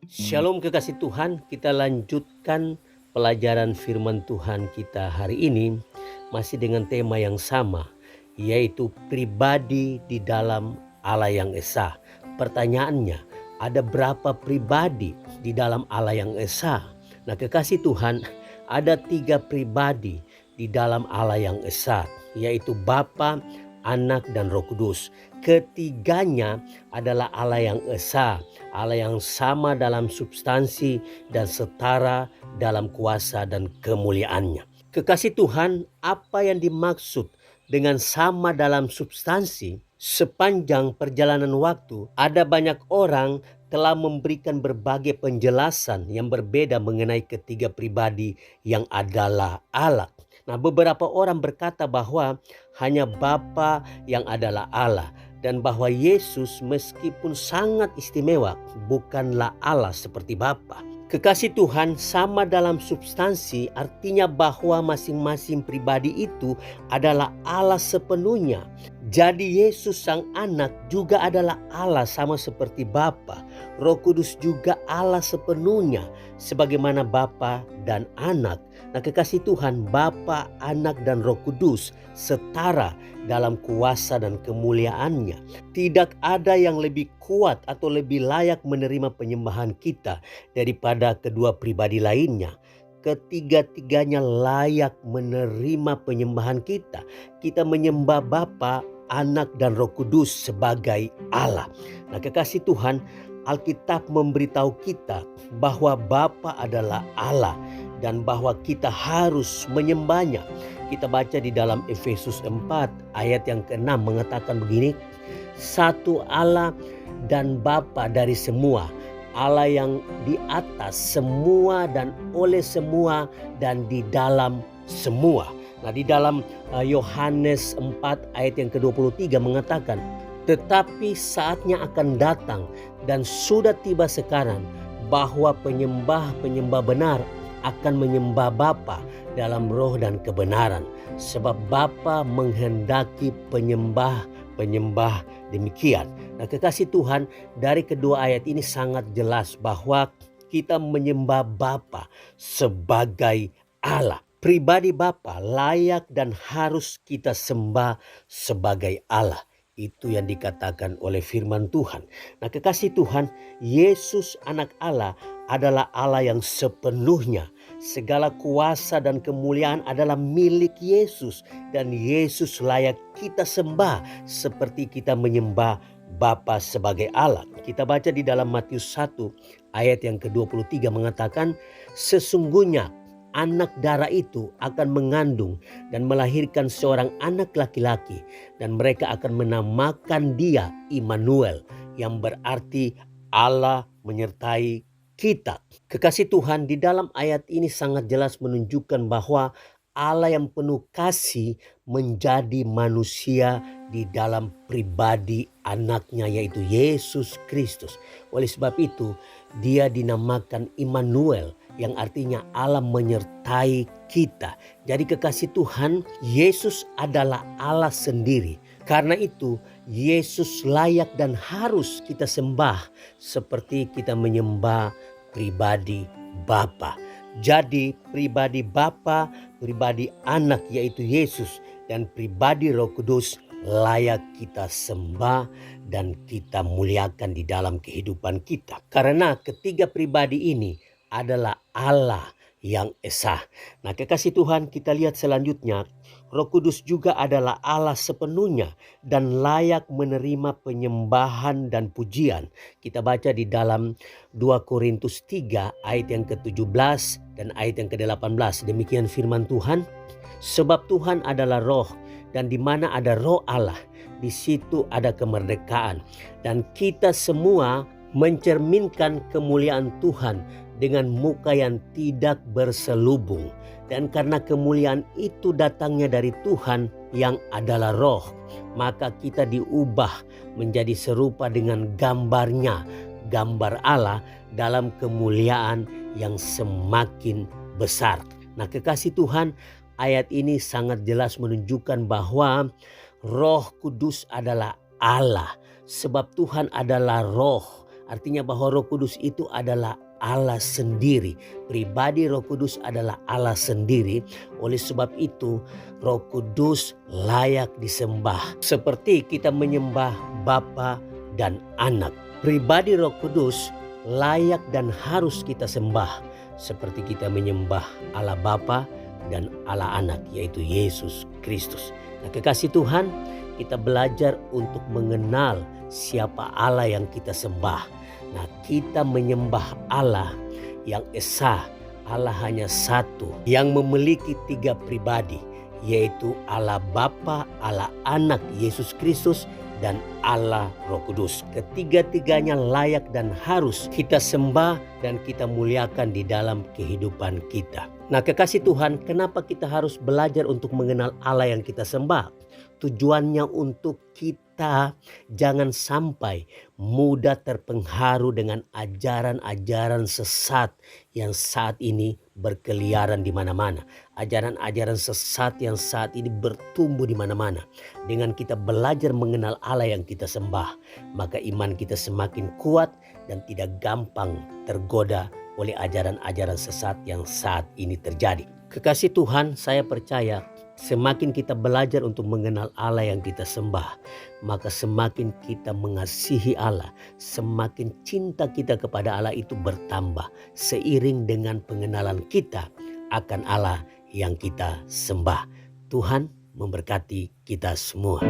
Shalom kekasih Tuhan, kita lanjutkan pelajaran firman Tuhan kita hari ini masih dengan tema yang sama, yaitu pribadi di dalam Allah yang Esa. Pertanyaannya, ada berapa pribadi di dalam Allah yang Esa? Nah kekasih Tuhan, ada 3 pribadi di dalam Allah yang Esa, yaitu Bapa, Anak, dan Roh Kudus. Ketiganya adalah Allah yang Esa, Allah yang sama dalam substansi dan setara dalam kuasa dan kemuliaannya. Kekasih Tuhan, apa yang dimaksud dengan sama dalam substansi? Sepanjang perjalanan waktu, ada banyak orang telah memberikan berbagai penjelasan yang berbeda mengenai ketiga pribadi yang adalah Allah. Nah, beberapa orang berkata bahwa hanya Bapa yang adalah Allah, dan bahwa Yesus meskipun sangat istimewa bukanlah Allah seperti Bapa. Kekasih Tuhan, sama dalam substansi artinya bahwa masing-masing pribadi itu adalah Allah sepenuhnya. Jadi Yesus sang anak juga adalah Allah sama seperti Bapa. Roh Kudus juga Allah sepenuhnya sebagaimana Bapa dan Anak. Nah kekasih Tuhan, Bapa, Anak, dan Roh Kudus setara dalam kuasa dan kemuliaannya. Tidak ada yang lebih kuat atau lebih layak menerima penyembahan kita daripada kedua pribadi lainnya. Ketiga-tiganya layak menerima penyembahan kita. Kita menyembah Bapa, Anak, dan Roh Kudus sebagai Allah. Nah kekasih Tuhan, Alkitab memberitahu kita bahwa Bapa adalah Allah dan bahwa kita harus menyembahnya. Kita baca di dalam Efesus 4 ayat yang ke-6 mengatakan begini, satu Allah dan Bapa dari semua, Allah yang di atas semua dan oleh semua dan di dalam semua. Nah di dalam Yohanes 4 ayat yang ke-23 mengatakan, tetapi saatnya akan datang dan sudah tiba sekarang bahwa penyembah-penyembah benar akan menyembah Bapa dalam roh dan kebenaran. Sebab Bapa menghendaki penyembah-penyembah demikian. Nah kekasih Tuhan, dari kedua ayat ini sangat jelas bahwa kita menyembah Bapa sebagai Allah. Pribadi Bapa layak dan harus kita sembah sebagai Allah. Itu yang dikatakan oleh firman Tuhan. Nah kekasih Tuhan, Yesus anak Allah adalah Allah yang sepenuhnya. Segala kuasa dan kemuliaan adalah milik Yesus. Dan Yesus layak kita sembah seperti kita menyembah Bapa sebagai Allah. Kita baca di dalam Matius 1 ayat yang ke-23 mengatakan, sesungguhnya anak darah itu akan mengandung dan melahirkan seorang anak laki-laki, dan mereka akan menamakan dia Immanuel, yang berarti Allah menyertai kita. Kekasih Tuhan, di dalam ayat ini sangat jelas menunjukkan bahwa Allah yang penuh kasih menjadi manusia di dalam pribadi anaknya, yaitu Yesus Kristus. Oleh sebab itu dia dinamakan Immanuel, yang artinya Allah menyertai kita. Jadi kekasih Tuhan, Yesus adalah Allah sendiri. Karena itu Yesus layak dan harus kita sembah seperti kita menyembah pribadi Bapa. Jadi pribadi Bapa, pribadi Anak yaitu Yesus, dan pribadi Roh Kudus layak kita sembah dan kita muliakan di dalam kehidupan kita. Karena ketiga pribadi ini adalah Allah yang esa. Nah kekasih Tuhan, kita lihat selanjutnya, Roh Kudus juga adalah Allah sepenuhnya dan layak menerima penyembahan dan pujian. Kita baca di dalam 2 Korintus 3 ayat yang ke-17 dan ayat yang ke-18. Demikian firman Tuhan, sebab Tuhan adalah roh, dan di mana ada roh Allah, di situ ada kemerdekaan. Dan kita semua mencerminkan kemuliaan Tuhan dengan muka yang tidak berselubung. Dan karena kemuliaan itu datangnya dari Tuhan yang adalah roh, maka kita diubah menjadi serupa dengan gambarnya, gambar Allah dalam kemuliaan yang semakin besar. Nah kekasih Tuhan, ayat ini sangat jelas menunjukkan bahwa Roh Kudus adalah Allah. Sebab Tuhan adalah roh, Artinya bahwa Roh Kudus itu adalah Allah sendiri. Pribadi Roh Kudus adalah Allah sendiri. Oleh sebab itu Roh Kudus layak disembah. Seperti kita menyembah Bapa dan Anak. Pribadi Roh Kudus layak dan harus kita sembah. Seperti kita menyembah Allah Bapa dan Allah Anak, yaitu Yesus Kristus. Nah, kekasih Tuhan, kita belajar untuk mengenal siapa Allah yang kita sembah. Nah, kita menyembah Allah yang esa. Allah hanya satu yang memiliki 3 pribadi, yaitu Allah Bapa, Allah Anak, Yesus Kristus, dan Allah Roh Kudus. Ketiga-tiganya layak dan harus kita sembah dan kita muliakan di dalam kehidupan kita. Nah, kekasih Tuhan, kenapa kita harus belajar untuk mengenal Allah yang kita sembah? Tujuannya untuk kita jangan sampai mudah terpengaruh dengan ajaran-ajaran sesat yang saat ini berkeliaran di mana-mana. Ajaran-ajaran sesat yang saat ini bertumbuh di mana-mana. Dengan kita belajar mengenal Allah yang kita sembah, maka iman kita semakin kuat dan tidak gampang tergoda oleh ajaran-ajaran sesat yang saat ini terjadi. Kekasih Tuhan, saya percaya semakin kita belajar untuk mengenal Allah yang kita sembah, maka semakin kita mengasihi Allah, semakin cinta kita kepada Allah itu bertambah seiring dengan pengenalan kita akan Allah yang kita sembah. Tuhan memberkati kita semua.